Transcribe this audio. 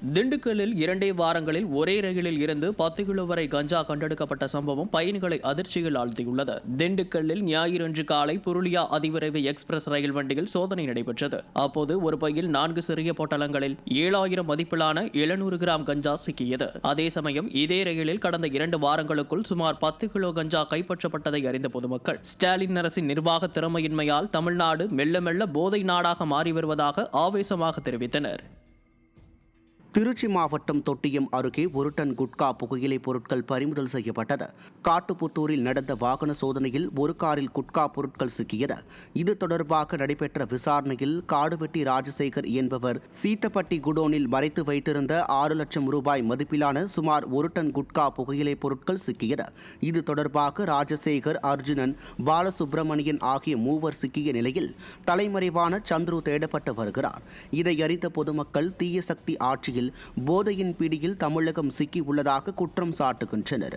திண்டுக்கல்லில் 2 வாரங்களில் ஒரே ரயிலில் இருந்து 10 கிலோ வரை கஞ்சா கண்டெடுக்கப்பட்ட சம்பவம் பயணிகளை அதிர்ச்சியில் ஆழ்த்தியுள்ளது. திண்டுக்கல்லில் ஞாயிறன்று காலை புருளியா அதிவிரைவு எக்ஸ்பிரஸ் ரயில் வண்டியில் சோதனை நடைபெற்றது. அப்போது ஒரு பையில் 4 சிறிய பொட்டலங்களில் 7000 மதிப்பிலான 700 கிராம் கஞ்சா சிக்கியது. அதே சமயம் இதே ரயிலில் கடந்த 2 வாரங்களுக்குள் சுமார் 10 கிலோ கஞ்சா கைப்பற்றப்பட்டதை அறிந்த பொதுமக்கள் ஸ்டாலின் அரசின் நிர்வாக திறமையின்மையால் தமிழ்நாடு மெல்ல மெல்ல போதை நாடாக மாறி வருவதாக ஆவேசமாக தெரிவித்தனர். திருச்சி மாவட்டம் தொட்டியம் அருகே 1 டன் குட்கா புகையிலை பொருட்கள் பறிமுதல் செய்யப்பட்டது. காட்டுப்புத்தூரில் நடந்த வாகன சோதனையில் ஒரு காரில் குட்கா பொருட்கள் சிக்கியது. இது தொடர்பாக நடைபெற்ற விசாரணையில் காடுவெட்டி ராஜசேகர் என்பவர் சீத்தப்பட்டி குடோனில் மறைத்து வைத்திருந்த 6 லட்சம் ரூபாய் மதிப்பிலான சுமார் 1 டன் குட்கா புகையிலை பொருட்கள் சிக்கியது. இது தொடர்பாக ராஜசேகர், அர்ஜுனன், பாலசுப்பிரமணியன் ஆகிய மூவர் சிக்கிய நிலையில் தலைமறைவான சந்துரு தேடப்பட்டு வருகிறார். இதை அறிந்த பொதுமக்கள் தீய சக்தி ஆட்சியில் போதையின் பிடியில் தமிழகம் சிக்கி உள்ளதாக குற்றம் சாட்டுகின்றனர்.